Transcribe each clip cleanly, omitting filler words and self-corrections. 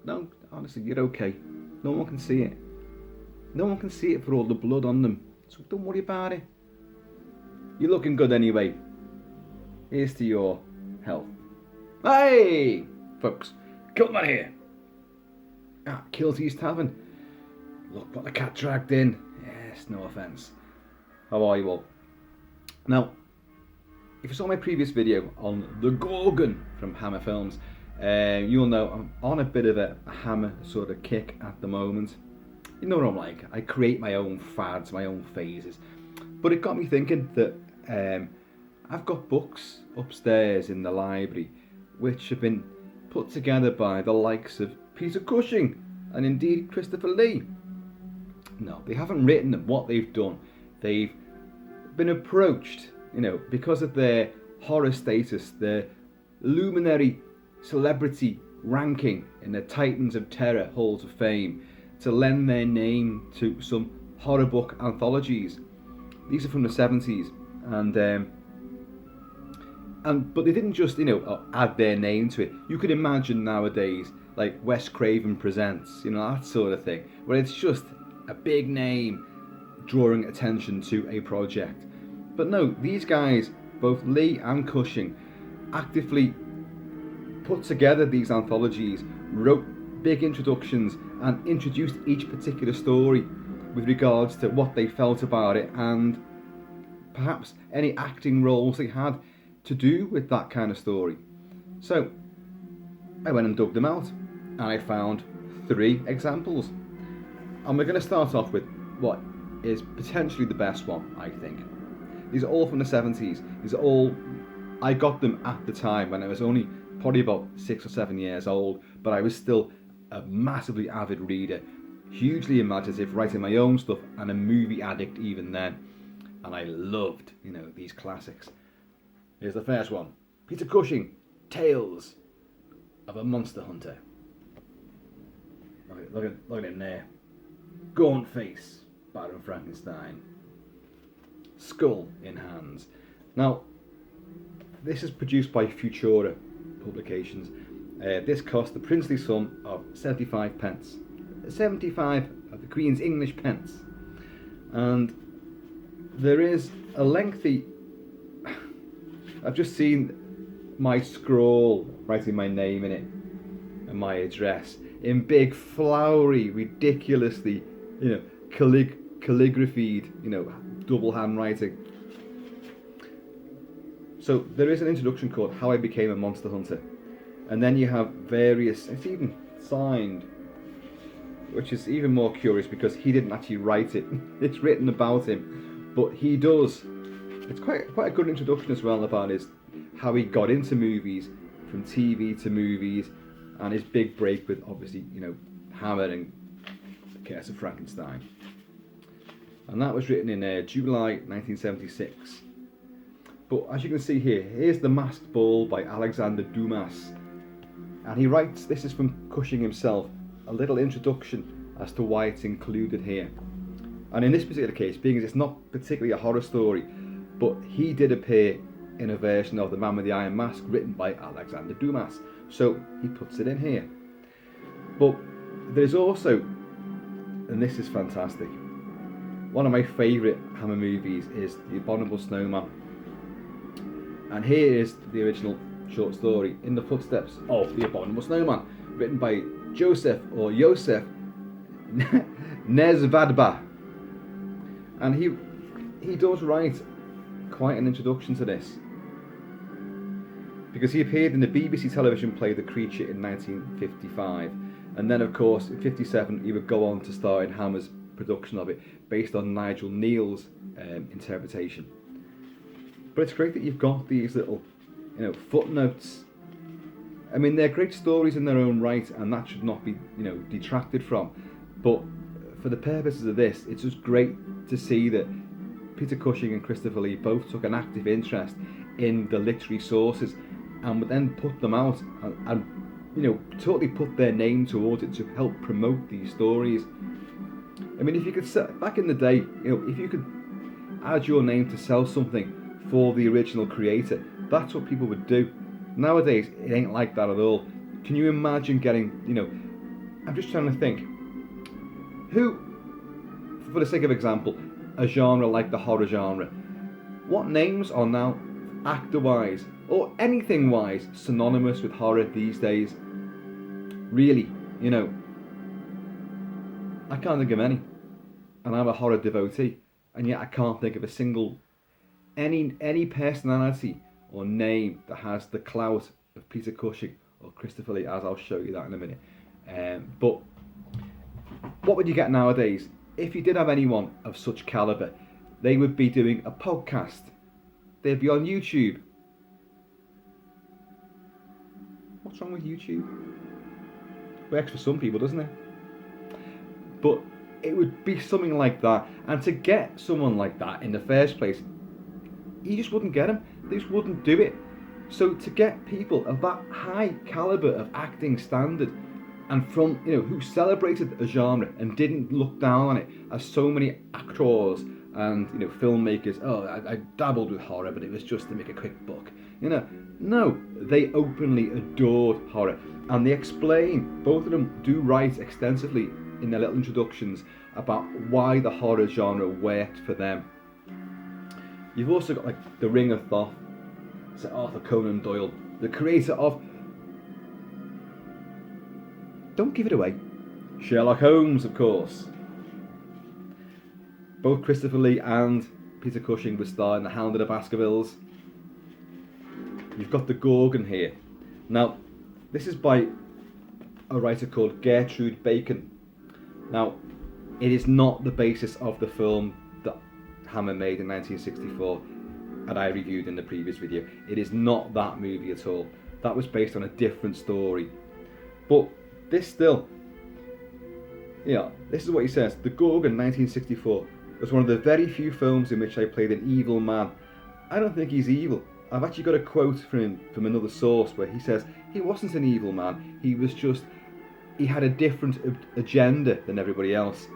No, honestly, you're okay. No one can see it. No one can see it for all the blood on them. So don't worry about it. You're looking good anyway. Here's to your health. Hey, folks. Kilt-Man here. Kilty's Tavern. Look what the cat dragged in. Yes, no offence. How are you all? Now, if you saw my previous video on The Gorgon from Hammer Films, you'll know I'm on a bit of a Hammer sort of kick at the moment. You know what I'm like. I create my own fads, my own phases. But it got me thinking that I've got books upstairs in the library which have been put together by the likes of Peter Cushing and indeed Christopher Lee. No, they haven't written them. What they've done, they've been approached, because of their horror status, their luminary celebrity ranking in the Titans of Terror Halls of Fame, to lend their name to some horror book anthologies. These are from the 70s, but they didn't just add their name to it. You could imagine nowadays like Wes Craven Presents, that sort of thing, where it's just a big name drawing attention to a project. But no, these guys, both Lee and Cushing, actively put together these anthologies, wrote big introductions, and introduced each particular story with regards to what they felt about it and perhaps any acting roles they had to do with that kind of story. So I went and dug them out, and I found 3 examples. And we're going to start off with what is potentially the best one, I think. These are all from the 70s. These are all, I got them at the time when I was only probably about 6 or 7 years old, but I was still a massively avid reader, hugely imaginative, writing my own stuff, and a movie addict even then. And I loved, these classics. Here's the first one. Peter Cushing, Tales of a Monster Hunter. Look at him there. Gaunt face, Baron Frankenstein. Skull in hands. Now, this is produced by Futura Publications. This cost the princely sum of 75 pence. 75 of the Queen's English pence. And there is a lengthy... I've just seen my scroll writing my name in it and my address in big, flowery, ridiculously, calligraphied, double handwriting. So there is an introduction called How I Became a Monster Hunter, and then you have various. It's even signed, which is even more curious because he didn't actually write it. It's written about him, but he does. It's quite a good introduction as well about how he got into movies, from TV to movies, and his big break with obviously Hammer and The Curse of Frankenstein. And that was written in July 1976. But as you can see here, here's The Masked Ball by Alexander Dumas. And he writes, this is from Cushing himself, a little introduction as to why it's included here. And in this particular case, being as it's not particularly a horror story, but he did appear in a version of The Man with the Iron Mask written by Alexander Dumas. So he puts it in here. But there's also, and this is fantastic, one of my favourite Hammer movies is The Abominable Snowman. And here is the original short story, In the Footsteps of the Abominable Snowman, written by Joseph Nesvadba. And he does write quite an introduction to this, because he appeared in the BBC television play The Creature in 1955, and then of course in 57 he would go on to star in Hammer's production of it, based on Nigel Neal's interpretation. But it's great that you've got these little footnotes. I mean, they're great stories in their own right, and that should not be detracted from, but for the purposes of this, it's just great to see that Peter Cushing and Christopher Lee both took an active interest in the literary sources and would then put them out and totally put their name towards it to help promote these stories. I mean, if you could set back in the day, if you could add your name to sell something for the original creator, that's what people would do. Nowadays, it ain't like that at all. Can you imagine getting, I'm just trying to think, who, for the sake of example, a genre like the horror genre, what names are now actor-wise or anything-wise synonymous with horror these days? Really, you know, I can't think of any, and I'm a horror devotee, and yet I can't think of a single, any personality or name that has the clout of Peter Cushing or Christopher Lee, as I'll show you that in a minute. But what would you get nowadays? If you did have anyone of such calibre, they would be doing a podcast. They'd be on YouTube. What's wrong with YouTube? Works for some people, doesn't it? But it would be something like that. And to get someone like that in the first place, you just wouldn't get them. They just wouldn't do it. So to get people of that high calibre of acting standard, and from, you know, who celebrated a genre and didn't look down on it as so many actors and, you know, filmmakers, oh, I dabbled with horror, but it was just to make a quick buck. You know, no, they openly adored horror, and they explain, both of them do write extensively in their little introductions about why the horror genre worked for them. You've also got like The Ring of Thoth, Sir Arthur Conan Doyle, the creator of, don't give it away, Sherlock Holmes, of course. Both Christopher Lee and Peter Cushing would star in The Hound of the Baskervilles. You've got the Gorgon here. Now, this is by a writer called Gertrude Bacon. Now, it is not the basis of the film that Hammer made in 1964, and I reviewed in the previous video. It is not that movie at all. That was based on a different story. But this still, yeah, this is what he says. The Gorgon, 1964, was one of the very few films in which I played an evil man. I don't think he's evil. I've actually got a quote from him from another source where he says he wasn't an evil man. He was just, he had a different agenda than everybody else.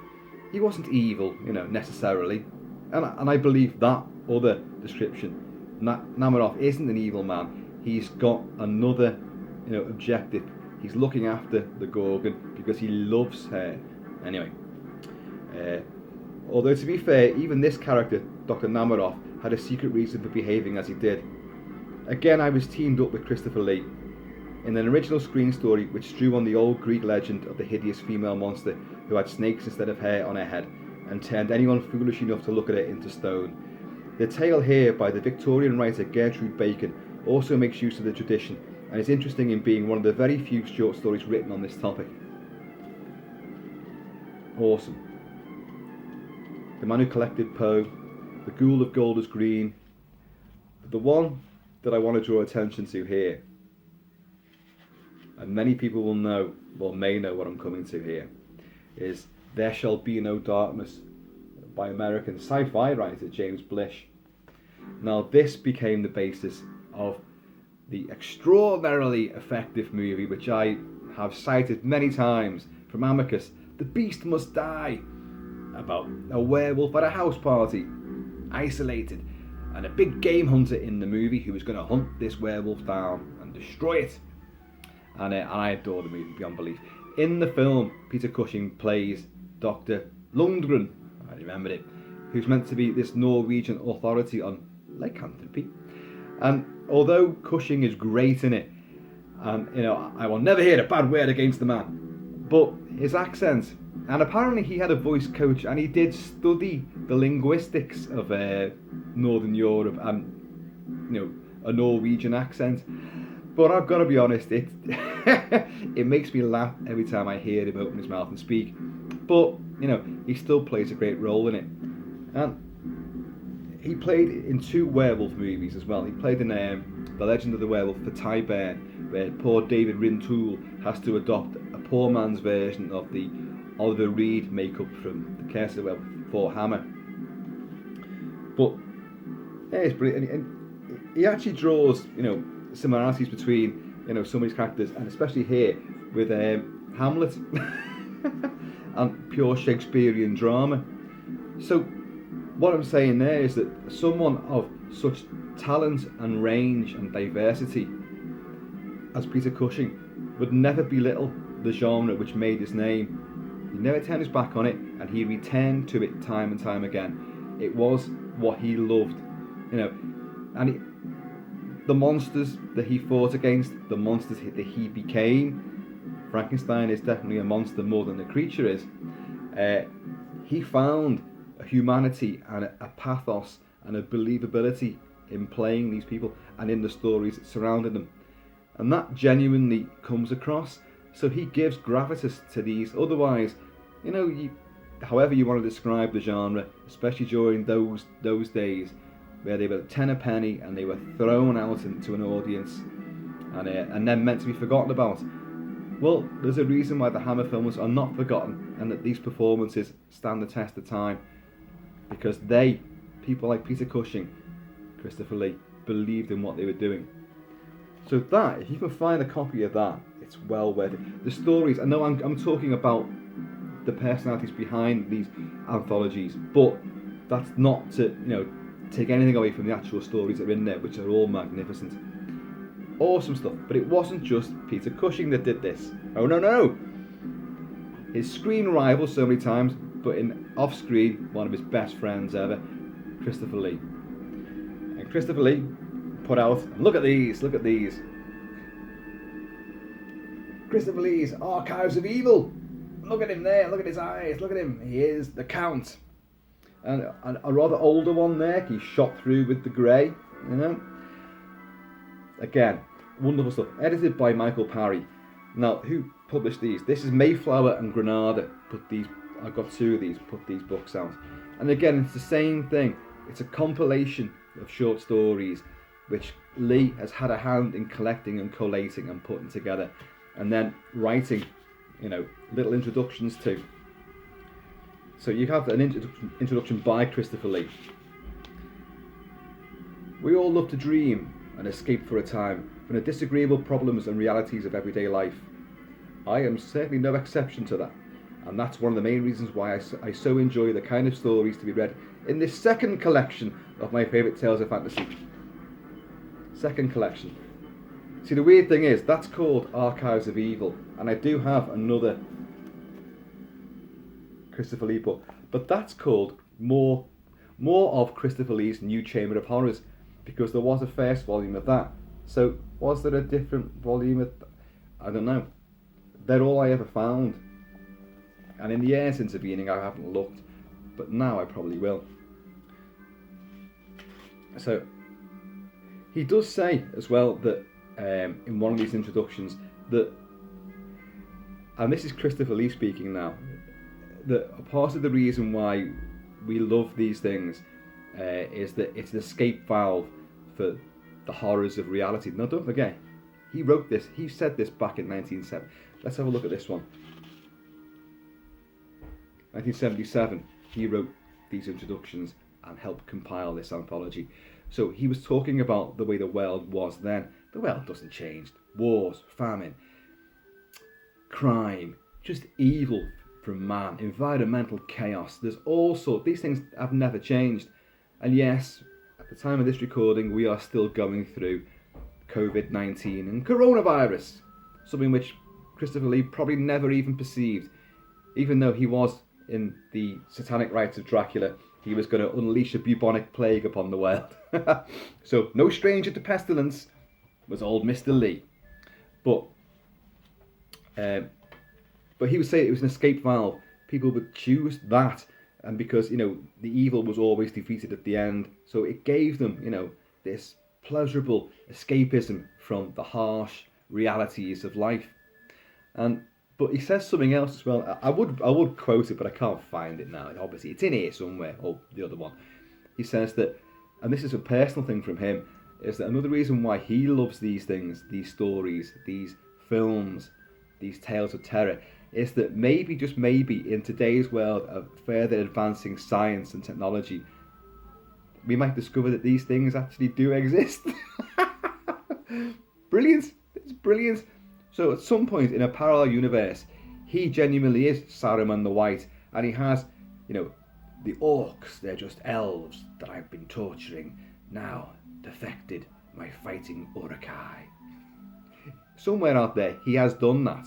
He wasn't evil, you know, necessarily. And I believe that other description. Namaroff isn't an evil man. He's got another, you know, objective. He's looking after the Gorgon because he loves her. Anyway, although to be fair, even this character, Dr. Namaroff, had a secret reason for behaving as he did. Again, I was teamed up with Christopher Lee in an original screen story which drew on the old Greek legend of the hideous female monster who had snakes instead of hair on her head and turned anyone foolish enough to look at it into stone. The tale here by the Victorian writer Gertrude Bacon also makes use of the tradition and is interesting in being one of the very few short stories written on this topic. Awesome. The Man Who Collected Poe, The Ghoul of Golders Green. But the one that I want to draw attention to here, and many people will know, or may know what I'm coming to here, is There Shall Be No Darkness by American sci-fi writer James Blish. Now this became the basis of the extraordinarily effective movie which I have cited many times from Amicus, The Beast Must Die, about a werewolf at a house party, isolated, and a big game hunter in the movie who was going to hunt this werewolf down and destroy it. And I adore the movie beyond belief. In the film, Peter Cushing plays Dr. Lundgren, I remembered it, who's meant to be this Norwegian authority on lycanthropy. And although Cushing is great in it, you know, I will never hear a bad word against the man, but his accent, and apparently he had a voice coach and he did study the linguistics of Northern Europe and, you know, a Norwegian accent. But I've got to be honest, it it makes me laugh every time I hear him open his mouth and speak. But, you know, he still plays a great role in it. And he played in 2 werewolf movies as well. He played in The Legend of the Werewolf for Tyburn, where poor David Rintoul has to adopt a poor man's version of the Oliver Reed makeup from The Curse of the Werewolf for Hammer. But yeah, it's brilliant. And he actually draws, you know, similarities between, you know, some of these characters, and especially here with Hamlet and pure Shakespearean drama. So what I'm saying there is that someone of such talent and range and diversity as Peter Cushing would never belittle the genre which made his name. He never turned his back on it, and he returnned to it time and time again. It was what he loved, and the monsters that he fought against, the monsters that he became. Frankenstein is definitely a monster more than the creature is. He found a humanity and a pathos and a believability in playing these people and in the stories that surrounded them, and that genuinely comes across. So he gives gravitas to these. Otherwise, however you want to describe the genre, especially during those days where they were 10 a penny and they were thrown out into an audience and then meant to be forgotten about. Well, there's a reason why the Hammer films are not forgotten and that these performances stand the test of time, because people like Peter Cushing, Christopher Lee, believed in what they were doing. So that, if you can find a copy of that, it's well worth it. The stories, I know I'm talking about the personalities behind these anthologies, but that's not to take anything away from the actual stories that are in there, which are all magnificent. Awesome stuff. But it wasn't just Peter Cushing that did this. Oh no. His screen rival so many times, but off screen, one of his best friends ever, Christopher Lee. And Christopher Lee put out, look at these. Christopher Lee's Archives of Evil. Look at him there, look at his eyes, look at him. He is the Count. And a rather older one there, he's shot through with the grey, Again, wonderful stuff. Edited by Michael Parry. Now, who published these? This is Mayflower and Granada. I've got two of these, put these books out. And again, it's the same thing. It's a compilation of short stories which Lee has had a hand in collecting and collating and putting together, and then writing, little introductions to. So you have an introduction by Christopher Lee. We all love to dream and escape for a time from the disagreeable problems and realities of everyday life. I am certainly no exception to that, and that's one of the main reasons why I so enjoy the kind of stories to be read in this second collection of my favourite tales of fantasy. Second collection. See, the weird thing is, that's called Archives of Evil, and I do have another Christopher Lee book, but that's called more of Christopher Lee's New Chamber of Horrors, because there was a first volume of that. So was there a different volume of I don't know. They're all I ever found, and in the years intervening I haven't looked, but now I probably will. So he does say as well that in one of these introductions that, and this is Christopher Lee speaking now, that a part of the reason why we love these things is that it's an escape valve for the horrors of reality. Now don't forget, he wrote this, he said this back in 1970. Let's have a look at this one. 1977, he wrote these introductions and helped compile this anthology. So he was talking about the way the world was then. The world doesn't change. Wars, famine, crime, just evil from man, environmental chaos. There's all sorts. These things have never changed. And yes, at the time of this recording, we are still going through COVID-19 and coronavirus, something which Christopher Lee probably never even perceived. Even though he was in the satanic rites of Dracula, he was going to unleash a bubonic plague upon the world. So no stranger to pestilence was old Mr. Lee. But he would say it was an escape valve. People would choose that, and because the evil was always defeated at the end, so it gave them this pleasurable escapism from the harsh realities of life. But he says something else as well. I would quote it, but I can't find it now. Obviously, it's in here somewhere. Oh, the other one. He says that, and this is a personal thing from him, is that another reason why he loves these things, these stories, these films, these tales of terror, is that maybe, just maybe, in today's world of further advancing science and technology, we might discover that these things actually do exist. Brilliant. It's brilliant. So at some point in a parallel universe, he genuinely is Saruman the White, and he has, the orcs, they're just elves that I've been torturing, now defected my fighting Urukai. Somewhere out there, he has done that.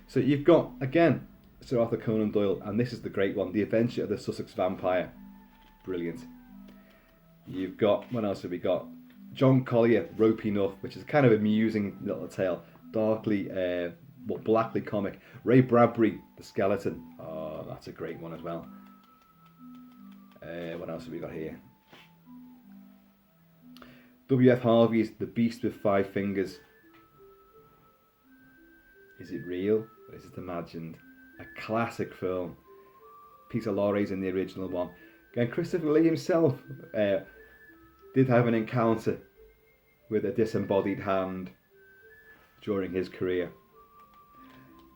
So you've got, again, Sir Arthur Conan Doyle, and this is the great one, The Adventure of the Sussex Vampire. Brilliant. You've got, what else have we got? John Collier, Ropey Nuff, which is kind of amusing little tale. Darkly, blackly comic. Ray Bradbury, The Skeleton. Oh, that's a great one as well. What else have we got here? W.F. Harvey's The Beast with Five Fingers. Is it real or is it imagined? A classic film. Peter Lorre's in the original one. Again, Christopher Lee himself did have an encounter with a disembodied hand during his career.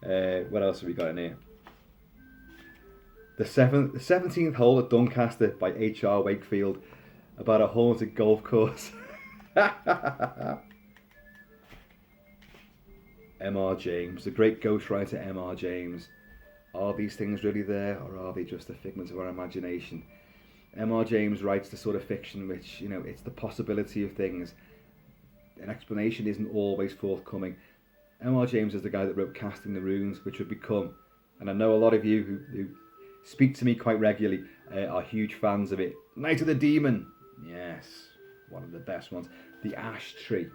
What else have we got in here? The 17th Hole at Doncaster by H.R. Wakefield, about a haunted golf course. M.R. James, the great ghostwriter M.R. James. Are these things really there, or are they just a figment of our imagination? M.R. James writes the sort of fiction which, you know, it's the possibility of things. An explanation isn't always forthcoming. M.R. James is the guy that wrote Casting the Runes, which would become, and I know a lot of you who speak to me quite regularly are huge fans of it. Night of the Demon. Yes, one of the best ones. The Ash Tree.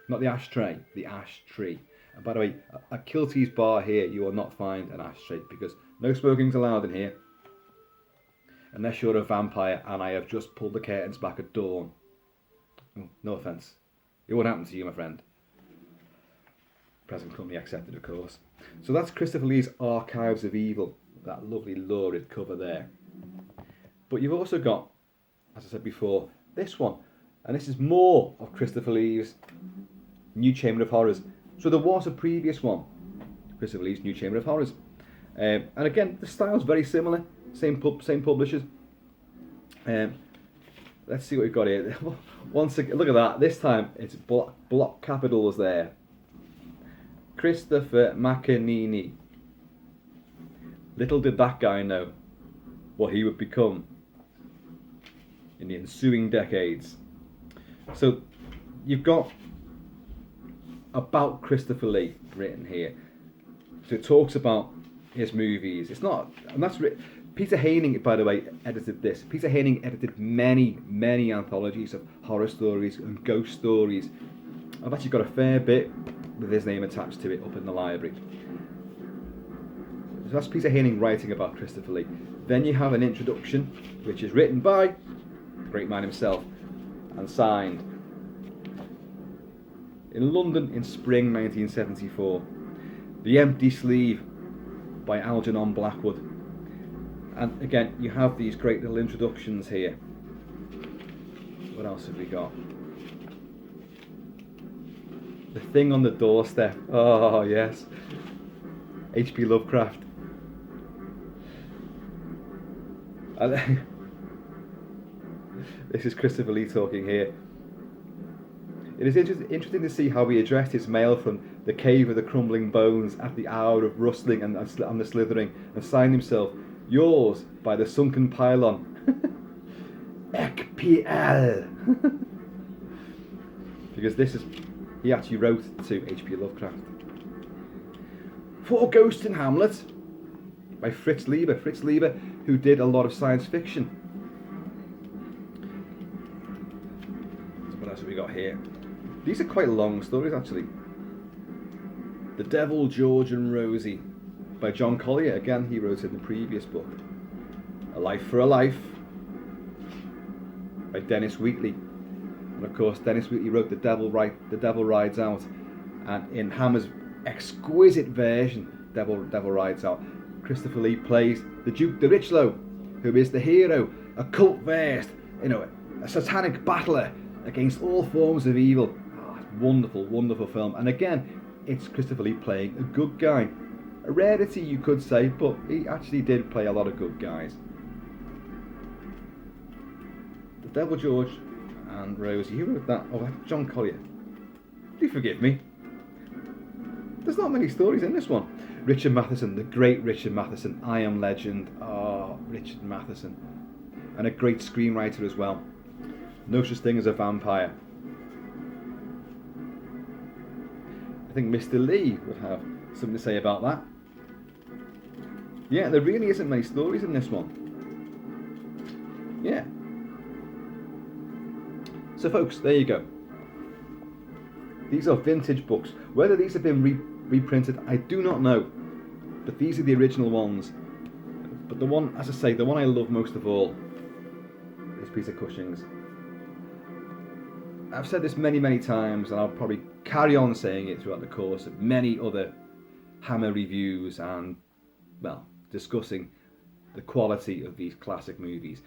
Not the ashtray, the ash tree. And by the way, at Kilty's bar here, you will not find an ashtray because no smoking's allowed in here. Unless you're a vampire and I have just pulled the curtains back at dawn. Oh, no offence. It won't happen to you, my friend. Present company accepted, of course. So that's Christopher Lee's Archives of Evil. That lovely lurid cover there. But you've also got, as I said before, this one. And this is more of Christopher Lee's New Chamber of Horrors. So there was a previous one, Christopher Lee's New Chamber of Horrors. And again, the style's very similar. Same publishers. Let's see what we've got here. Once again, look at that. This time it's block capitals there. Christopher McAneny. Little did that guy know what he would become in the ensuing decades. So you've got about Christopher Lee written here. So it talks about his movies. It's not, and that's Peter Haining, by the way, edited this. Peter Haining edited many anthologies of horror stories and ghost stories. I've actually got a fair bit with his name attached to it up in the library. So that's Peter Haining writing about Christopher Lee. Then you have an introduction, which is written by the great man himself and signed in London in spring 1974. The Empty Sleeve by Algernon Blackwood. And again, you have these great little introductions here. What else have we got? The Thing on the Doorstep. Oh, yes. H.P. Lovecraft. This is Christopher Lee talking here. It is interesting to see how he addressed his mail from the Cave of the Crumbling Bones at the hour of rustling and the slithering, and signed himself, yours by the sunken pylon. Ekpl. Because this is, he actually wrote to H.P. Lovecraft. For Ghost in Hamlet by Fritz Leiber. Fritz Leiber, who did a lot of science fiction. So what else have we got here? These are quite long stories, actually. The Devil, George and Rosie by John Collier. Again, he wrote in the previous book. A Life for a Life by Dennis Wheatley. And of course, Dennis Wheatley wrote The Devil Rides Out. And in Hammer's exquisite version, Devil Rides Out, Christopher Lee plays the Duke de Richelieu, who is the hero, a cult-versed, a satanic battler against all forms of evil. Wonderful, wonderful film. And again, it's Christopher Lee playing a good guy. A rarity, you could say, but he actually did play a lot of good guys. The Devil, George and Rosie. Who wrote that? Oh, John Collier. Do forgive me. There's not many stories in this one. Richard Matheson, the great Richard Matheson. I Am Legend. Oh, Richard Matheson. And a great screenwriter as well. No Such Thing as a Vampire. I think Mr. Lee would have something to say about that. Yeah, there really isn't many stories in this one. Yeah. So folks, there you go. These are vintage books. Whether these have been reprinted, I do not know. But these are the original ones. But the one, as I say, the one I love most of all is Peter Cushing's. I've said this many, many times, and I'll probably carry on saying it throughout the course of many other Hammer reviews and, well, discussing the quality of these classic movies,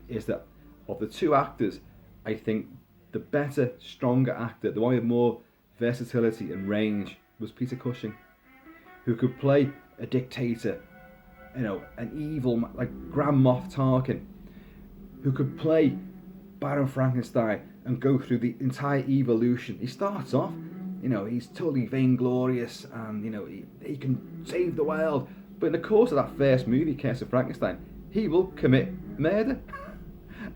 is that of the two actors, I think the better, stronger actor, the one with more versatility and range, was Peter Cushing, who could play a dictator, an evil, like Grand Moff Tarkin, who could play Baron Frankenstein and go through the entire evolution. He starts off, he's totally vainglorious and, he can save the world. But in the course of that first movie, Curse of Frankenstein, he will commit murder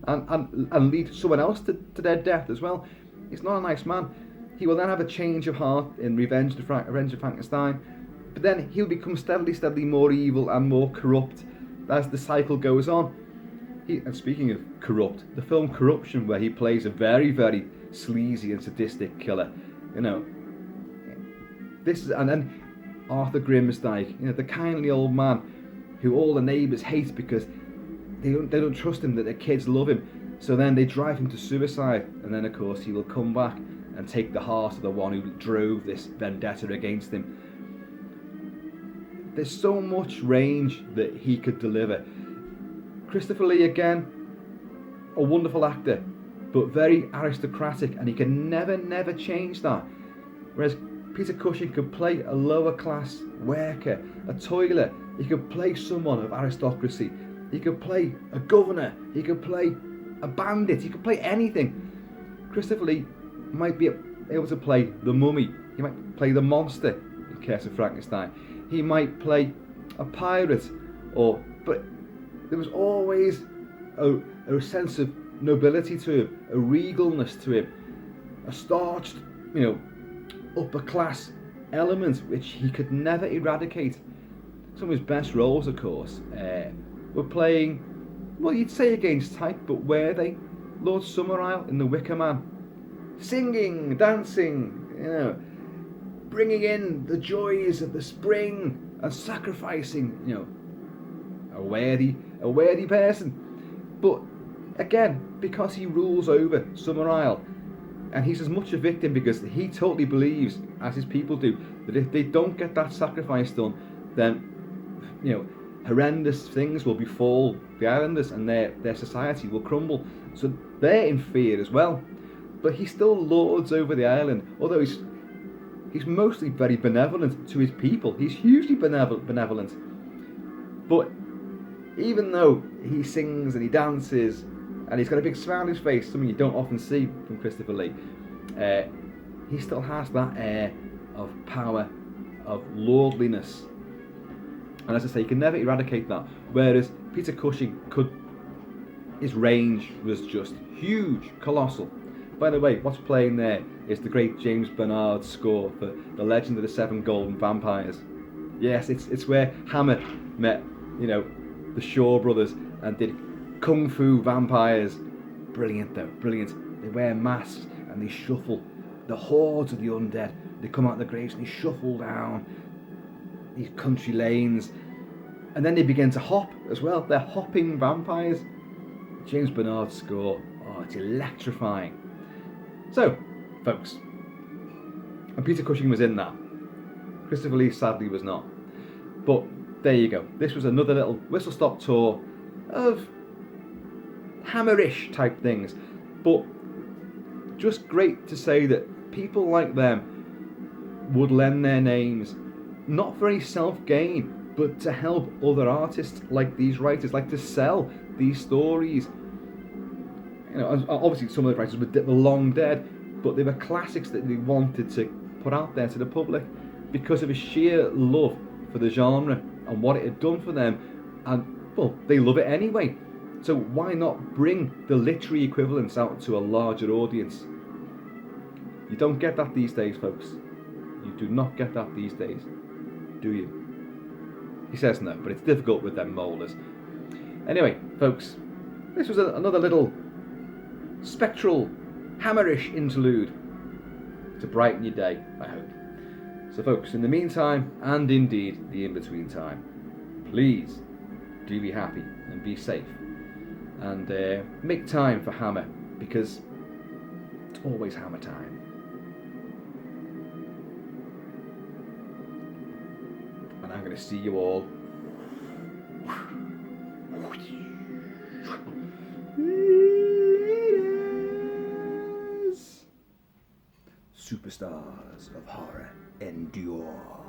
and lead someone else to their death as well. He's not a nice man. He will then have a change of heart in Revenge of Frankenstein, but then he'll become steadily more evil and more corrupt as the cycle goes on. And speaking of corrupt, the film Corruption, where he plays a very, very sleazy and sadistic killer, this is, and then Arthur Grimsdyke, the kindly old man who all the neighbours hate because they don't trust him, that their kids love him, so then they drive him to suicide, and then of course he will come back and take the heart of the one who drove this vendetta against him. There's so much range that he could deliver. Christopher Lee, again, a wonderful actor, but very aristocratic, and he can never change that. Whereas Peter Cushing could play a lower class worker, a toiler. He could play someone of aristocracy. He could play a governor. He could play a bandit. He could play anything. Christopher Lee might be able to play the mummy. He might play the monster in Curse of Frankenstein. He might play a pirate, but there was always a sense of nobility to him, a regalness to him, a starched, upper class element which he could never eradicate. Some of his best roles, of course, were playing, well, you'd say against type, but were they? Lord Summerisle in The Wicker Man, singing, dancing, bringing in the joys of the spring and sacrificing, a worthy person. But again, because he rules over Summerisle, and he's as much a victim because he totally believes, as his people do, that if they don't get that sacrifice done, then horrendous things will befall the islanders and their society will crumble. So they're in fear as well. But he still lords over the island, although he's mostly very benevolent to his people. He's hugely benevolent. But even though he sings and he dances and he's got a big smile on his face, something you don't often see from Christopher Lee, he still has that air of power, of lordliness. And as I say, you can never eradicate that. Whereas Peter Cushing his range was just huge, colossal. By the way, what's playing there is the great James Bernard score for The Legend of the Seven Golden Vampires. Yes, it's where Hammer met, the Shaw brothers and did Kung Fu vampires. Brilliant though, brilliant. They wear masks and they shuffle. The hordes of the undead, they come out of the graves and they shuffle down these country lanes. And then they begin to hop as well. They're hopping vampires. James Bernard's score, it's electrifying. So, folks, and Peter Cushing was in that. Christopher Lee sadly was not. But there you go. This was another little whistle-stop tour of Hammerish type things. But just great to say that people like them would lend their names, not for any self-gain, but to help other artists like these writers, like to sell these stories. Obviously some of the writers were long dead, but they were classics that they wanted to put out there to the public because of a sheer love for the genre and what it had done for them, and well, they love it anyway. So why not bring the literary equivalents out to a larger audience? You don't get that these days, folks. You do not get that these days, do you? He says no, but it's difficult with them moulders. Anyway, folks, this was another little spectral, hammerish interlude to brighten your day, I hope. So folks, in the meantime, and indeed the in-between time, please do be happy and be safe, and make time for Hammer, because it's always Hammer time. And I'm going to see you all superstars of horror endure.